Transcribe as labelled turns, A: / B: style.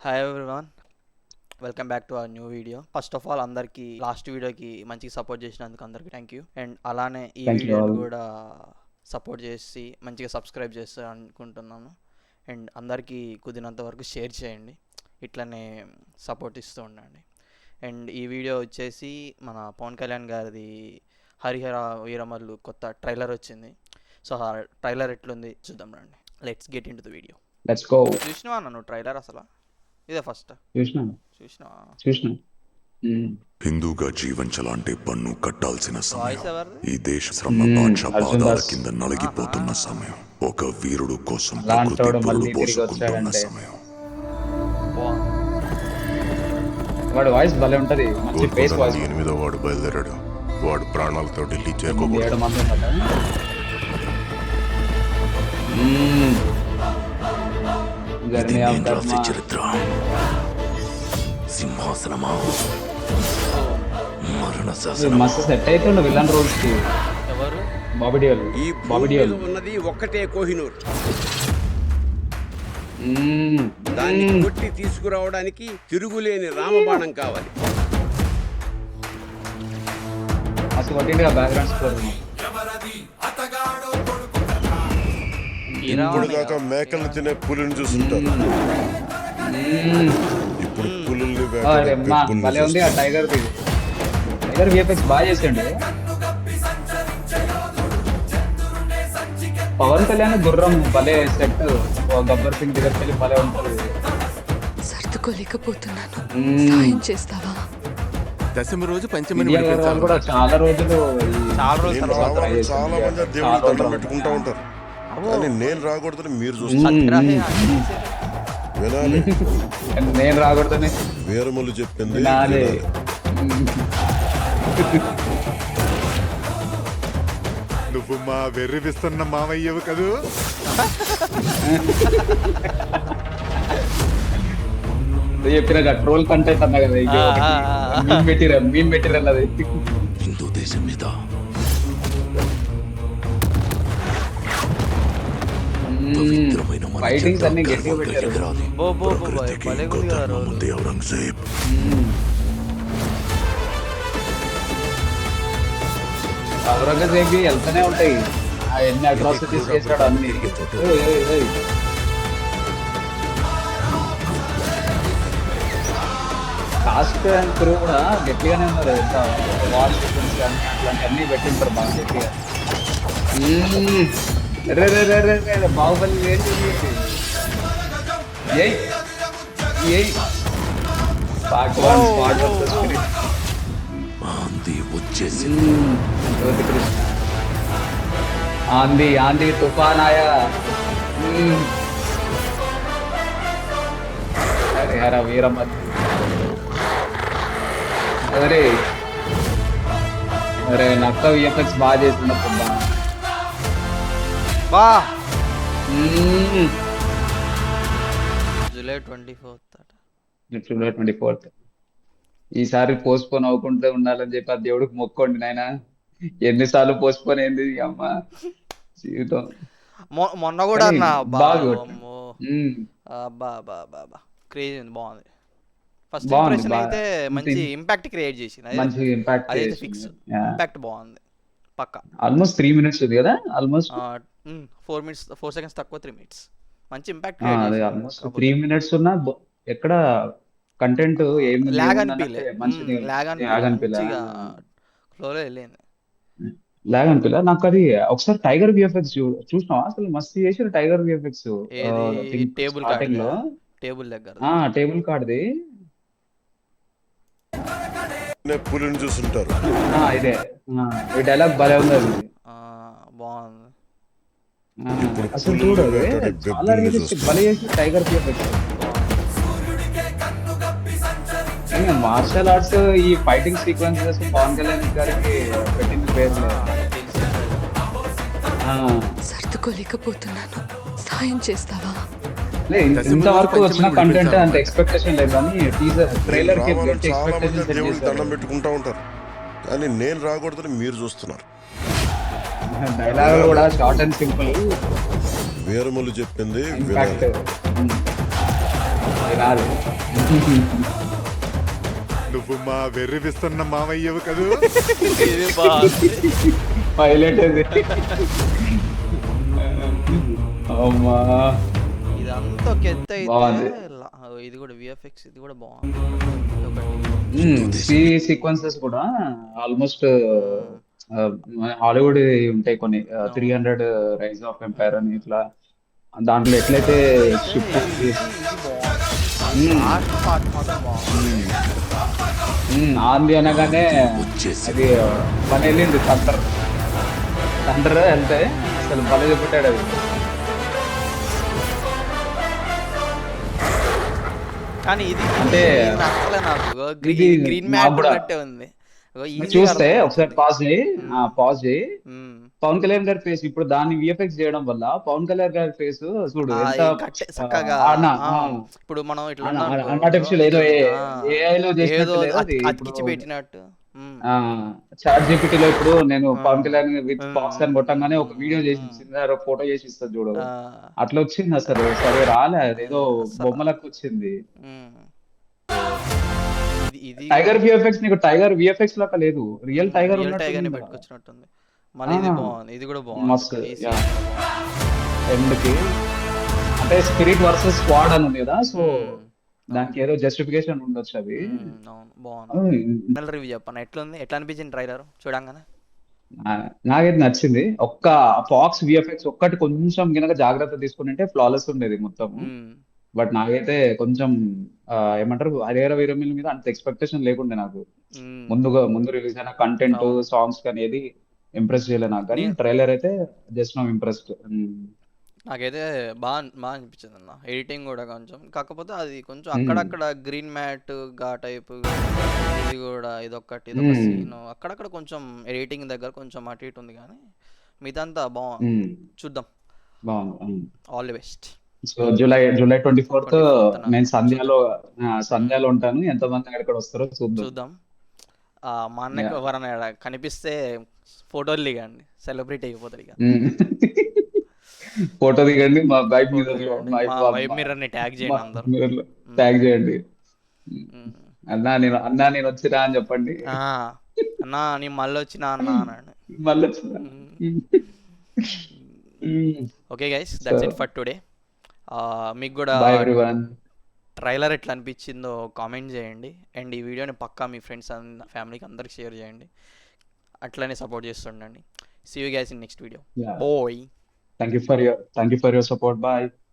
A: Hi everyone, welcome back to our new video. First of all అందరికీ last వీడియోకి మంచిగా support చేసినందుకు అందరికీ థ్యాంక్ యూ. అండ్ అలానే ఈ
B: Thank you
A: వీడియోని
B: all.
A: కూడా సపోర్ట్ చేసి మంచిగా సబ్స్క్రైబ్ చేస్తారు అనుకుంటున్నాను. అండ్ అందరికీ కుదిరినంత వరకు షేర్ చేయండి, ఇట్లనే సపోర్ట్ ఇస్తూ ఉండండి. అండ్ ఈ వీడియో వచ్చేసి మన పవన్ కళ్యాణ్ గారిది హరిహర వీరమల్లు కొత్త ట్రైలర్ వచ్చింది. సో ఆ ట్రైలర్ ఎట్లుంది చూద్దాం రండి. Let's get in to the video.
B: Let's go.
A: చూసినావా నువ్వు ట్రైలర్? అసలు ఇదే ఫస్ట్
B: చూసినా
C: హిందూగా జీవించాలంటే పన్ను కట్టాల్సిన
A: వాయిస్
C: సమయం.
A: ఎవరిది?
C: ఈ దేశ శ్రమ బాద్షా
B: అర్జున్
C: పాదాల
B: దాస్.
C: కింద నలిగిపోతున్న సమయం. ఒక వీరుడు కోసం
B: అలాంటోడు
C: ప్రకృతి
B: మళ్ళీ
C: పొరుడు
B: తిరిగి
C: పోసుకుంటున్న
B: వచ్చాడంటే.
C: సమయం.
A: బాగుంది.
B: వాడు వాయిస్ భలే ఉంటది, మంచి బేస్
C: కోల్కతా
B: వాయిస్.
C: 8వ వాడు బయలుదేరాడు. వాడు ప్రాణాలతో ఢిల్లీ చేరుకోకూడదు.
B: 7 మంది ఉన్నారు.
C: ఇది
B: జర్నీ ఆఫ్
C: నేను రాసే
B: ధర్మ.
C: చరిత్ర. సింహాసనమా, మరణ
B: ఇది
C: శాసనమా.
B: మస్తు సెట్ అవుతుండు విలన్ రోల్స్ కి.
A: ఎవరు?
B: బాబీ డియోల్.
D: ఈ
B: బాబీ
D: భూమి
B: డియోల్.
D: మీద ఉన్నది ఒక్కటే కోహినూర్. దాన్ని కొట్టి తీసుకురావడానికి తిరుగులేని రామబాణం కావాలి.
B: మస్తు కొట్టిండుగా బ్యాక్గ్రౌండ్ స్కోర్.
A: హీరో
E: ఇప్పుడు దాకా మేకలను తినే పులిని చూస్తుంటారు. ఇప్పుడు పులుల్ని
B: అరే
E: వేటాడే
B: మా
E: పెబ్బుల్ని
B: భలే ఉంది ఆ టైగర్ ది. టైగర్ విఎఫ్ఎక్స్ బాగా చేసిండు. పవన్ కళ్యాణ్ గుర్రం భలే సెట్. గబ్బర్ సింగ్ దగ్గరికి వెళ్ళి భలే ఉంటుంది.
F: సర్దుకోలేకపోతున్నాను, సాయం చేస్తావా?
G: దశమి రోజు పంచమిని
B: ఇండియా గారు వాళ్ళు కూడా చాలా రోజులు
A: చాలా రోజులు
E: నేను
A: తర్వాత
E: రావాలని
B: చేశాను.
E: చాలా మంది
B: చాలా
E: దేవుడు దండం
B: రోజులు.
E: పెట్టుకుంటా ఉంటారు, కానీ నేను రాకూడదని మీరు చూస్తారు.
A: సత్యరాహే
E: వినాలి,
B: నేను రాకూడదని
E: వీరములు చెప్పింది
B: నాదే.
E: వినాలి.
G: నువ్వు మా వెర్రివిస్తున్న మామయ్యవు కదూ.
B: చెప్పిన ట్రోల్ కంటెంట్ అన్నా కదా. మీన్ మెటీరియల్ అది.
C: హిందూ దేశం మీద పవిత్రమైన మన
B: ఫైటింగ్స్
C: జెండా
B: అన్ని గట్టిగా
C: గర్వంగా
B: పెట్టారు.
C: ఎగరాలి.
A: బో బో బో బో,
C: ప్రకృతికి
A: భలే
C: ఇంకో
A: ఉంది కదా
C: ధర్మం
A: రోజు.
C: ఉంది. ఔరంగజేబ్
B: ఔరంగజేబ్ వెళ్తూనే ఉంటాయి. ఆ ఎన్ని అట్రాసిటీస్ చేశాడు అన్ని. ఏయ్, ఏయ్, ఏయ్. కాస్ట్ అండ్ క్రూ కూడా గట్టిగానే ఉన్నారు. ఎంత వాల్ సీక్వెన్స్ కానీ అట్లాంటి అన్ని పెట్టింటారు బాగా గట్టిగా. రే రే రే రే రే బాహుబలి ఏంటి? ఏయ్ ఏయ్ పార్ట్ 1 పార్ట్ 1
C: ఆంది వచ్చేసింది.
B: కృష్ణ ఆంधी आंधी तूफान आया. अरे हरा वीरमल. अरे अरे నక్క విఎఫ్ఎక్స్ బాగా చేస్తున్నప్పుడు
A: బా జూలై 24th అట.
B: July 24th. ఈసారి పోస్ట్ పోన్ అవ్వకుండా ఉండాలని చెప్పి ఆ దేవుడికి మొక్కోండి నాయన. ఎన్నిసార్లు పోస్ట్ పోన్ అయింది అమ్మ జీవితం.
A: మొన్న కూడా
B: కానీ
A: అన్నా
B: బాగా కొట్టాడు.
A: బా బా బా బా క్రేజీ ఉంది, బాగుంది. ఫస్ట్
B: బాగుంది,
A: ఇంప్రెషన్
B: బాగా.
A: అయితే మంచి ఇంపాక్ట్ క్రియేట్ చేసింది.
B: మంచి ఇంపాక్ట్
A: అదైతే ఫిక్స్. ఇంపాక్ట్ బాగుంది పక్కా.
B: ఆల్మోస్ట్ 3 minutes ఉంది కదా. ఆల్మోస్ట్
A: 4 minutes 4 seconds తక్కువ 3 minutes మంచి ఇంపాక్ట్
B: అదే
A: క్రియేట్
B: ఆల్మోస్ట్ 3 minutes ఉన్నా ఎక్కడ కంటెంట్ ఏం
A: లాగ్
B: ఏముందనంటే
A: అనిపించలే.
B: మంచిది.
A: లాగ్
B: లాగ్ అనిపించలే.
A: మంచిగా ఫ్లోలో వెళ్ళింది.
B: లాగ్ అనిపించలే నాకు. అది ఒకసారి టైగర్ విఎఫ్ఎక్స్ చూసినావా? అసలు మస్తు చేసారు టైగర్ విఎఫ్ఎక్స్.
A: ఏది టేబుల్
B: స్టార్టింగ్ లో
A: టేబుల్ దగ్గర
B: టేబుల్ కార్డ్ది.
E: పులిని చూస్తుంటారు.
B: ఇదే ఈ డైలాగ్ భలే ఉంది అది.
A: బాగుంది.
B: అసలు చూడు అది చాలా రియలిస్టిక్ భలే చేసి టైగర్ విఎఫ్ఎక్స్. మార్షల్ ఆర్ట్స్ ఈ ఫైటింగ్ సీక్వెన్సెస్ పవన్ కళ్యాణ్ గారికి పెట్టిన పేర్లు.
F: సర్దుకోలేకపోతున్నాను, సాయం చేస్తావా?
B: ఇంతవరకు వచ్చిన కంటెంట్ అంత ఎక్స్పెక్టేషన్ లేదు, కానీ టీజర్
E: నేను
B: ట్రైలర్ కి
E: రావాలని
B: గట్టి
E: చాలా మంది
B: ఎక్స్పెక్టేషన్ సెట్
E: దేవుడికి దండం
B: చేశారు.
E: పెట్టుకుంటా ఉంటారు, కానీ నేను రాకూడదని మీరు చూస్తున్నారు.
B: డైలాగ్ కూడా షార్ట్ అండ్ సింపుల్.
E: వీరములు చెప్పింది
B: ఇంపాక్ట్
E: వినాలి.
B: రాదు.
G: నువ్వు మా వెర్రివిస్తున్న మావయ్యవు కదూ.
A: ఇది బాగుంది.
B: పైలట్ అది. అమ్మా
A: ఇదంతా ఒక ఎత్తు అయితే
B: బాగుంది.
A: ఇది కూడా విఎఫ్ఎక్స్ ఇది కూడా బాగుంది. ఇదొకటి.
B: సీక్వెన్సెస్ కూడా ఆల్మోస్ట్ హాలీవుడ్ ఉంటాయి కొన్ని 300 రైజ్ ఆఫ్ ఎంపైర్ అని ఇట్లా దాంట్లో ఎట్లయితే షిఫ్ట్
A: ఇది బాగుంది. లాస్ట్ పార్ట్ మాత్రం బాగుంది.
B: ఆంది అనగానే అది పని వెళ్ళింది థండర్ వెళ్తే అసలు పని చూపెట్టాడు అది.
A: కానీ ఇది
B: అంటే
A: ఇది నచ్చలే నాకు.
B: ఇది
A: గ్రీన్
B: నాకు
A: మ్యాట్
B: కూడా.
A: ఉన్నట్టే ఉంది. ఈజీగా
B: చూస్తే
A: అర్థమవుతుంది.
B: ఒకసారి పాజ్ చేయి
A: మ్మ్.
B: పవన్ కళ్యాణ్ గారి ఫేస్ ఇప్పుడు దాన్ని విఎఫ్ఎక్స్ చేయడం వల్ల పవన్ కళ్యాణ్ గారి ఫేస్ చూడు
A: ఆ,
B: ఎంత
A: ఈ కట్టె చక్కగా ఇప్పుడు మనం ఇట్లా ఉన్నాం అనుకో,
B: అన్ఆర్టిఫిషియల్ ఏదో
A: ఆ,
B: AI లో
A: ఏదో
B: చేసినట్టు లేదు అది
A: అతికిచ్చి
B: ఇప్పుడు
A: పెట్టినట్టు. మ్మ్.
B: చాట్ జీపీటీలో ఇప్పుడు నేను
A: ఆ.
B: Pawan Kalyan with
A: hmm.
B: Box అని కొట్టంగానే ఒక వీడియో చేసి ఇచ్చింది ఫోటో చేసి ఇస్తుంది చూడు
A: ఆ,
B: అట్లా వచ్చింది అసలు సరే రాలే అదేదో
A: అసలు.
B: బొమ్మలకు వచ్చింది.
A: మ్మ్. ఇది
B: టైగర్ విఎఫ్ఎక్స్ నీకు టైగర్ విఎఫ్ఎక్స్ లాగా లేదు రియల్ టైగర్
A: రియల్ టైగర్ ని
B: ఉన్నట్టు
A: పెట్టుకొచ్చినట్టుంది. మళ్ళీ ఇది
B: ఆ.
A: బాగుంది. ఇది కూడా బాగుంది.
B: మస్తు,
A: ఈ
B: యా.
A: scene కూడా బాగుంది.
B: ఎండ్ కి అంటే స్పిరిట్ వర్సెస్ స్క్వాడ్ అని ఉంది కదా సో
A: మ్మ్.
B: దానికి ఏదో జస్టిఫికేషన్ ఉండొచ్చు అది.
A: అవును బాగుంది.
B: ఉమ్,
A: ఫైనల్ రివ్యూ చెప్పాను. ఎట్లా అనిపించింది ట్రైలర్ చూడంగానే?
B: నాకైతే నచ్చింది. ఒక్క ఫాక్స్ విఎఫ్ఎక్స్ ఒక్కటి కొంచెం గినక జాగ్రత్త తీసుకుంటే ఫ్లాలెస్ ఉండేది మొత్తం.
A: మ్మ్.
B: బట్ నాకైతే కొంచెం ఏమంటారు హరిహర వీరమల్లి మీద అంత ఎక్స్పెక్టేషన్ లేకుండే నాకు.
A: మ్మ్.
B: ముందు రిలీజ్ అయిన కంటెంట్
A: అవును.
B: సాంగ్స్ అనేది ఇంప్రెస్ చేయలేదు నాకు, కానీ ట్రైలర్ అయితే జస్ట్ నో ఇంప్రెస్డ్.
A: నాకైతే బాగా అనిపించింది అన్న. ఎడిటింగ్ కూడా కొంచెం, కాకపోతే అది కొంచెం అక్కడక్కడ గ్రీన్ మ్యాట్ గా టైప్, ఇది కూడా ఇదొక సీన్ అక్కడక్కడ కొంచెం ఎడిటింగ్ దగ్గర కొంచెం అటు ఇటు ఉంది, కానీ మిగతా బాగుంది. చూద్దాం.
B: బాగుంది.
A: All the best.
B: So July 24th
A: 24th నా.
B: నేను సంధ్యాలో ఉంటాను. ఎంతమంది అక్కడ వస్తారో చూద్దాం.
A: చూద్దాం. మా అన్నకి
B: Yeah.
A: ఎవరైనా ఈడ కనిపిస్తే ఫోటోలు దిగండి, సెలబ్రిటీ అయిపోతారు ఇక.
B: ఫోటో దిగండి మా బైక్ మీద
A: మా వైబ్ మిర్రర్ ని ట్యాగ్ చేయండి అందరూ.
B: ట్యాగ్ చేయండి.
A: మ్మ్.
B: అన్నా నేను వచ్చిరా అని చెప్పండి.
A: ఆ, అన్నా నీ మళ్ళీ వచ్చినా అన్నా అన్నాడు.
B: మళ్ళీ వచ్చిరా.
A: Okay guys, that's it for today. మీకు కూడా
B: బాయ్ ఎవ్రీవన్.
A: ట్రైలర్ ఎట్లా అనిపించిందో కామెంట్ చేయండి. అండ్ ఈ వీడియోని పక్కా మీ ఫ్రెండ్స్ అండ్ ఫ్యామిలీకి అందరికి షేర్ చేయండి. అట్లనే సపోర్ట్ చేస్తుండండి. See you guys in next video.
B: Yeah.
A: Bye.
B: Thank you for your support. Bye.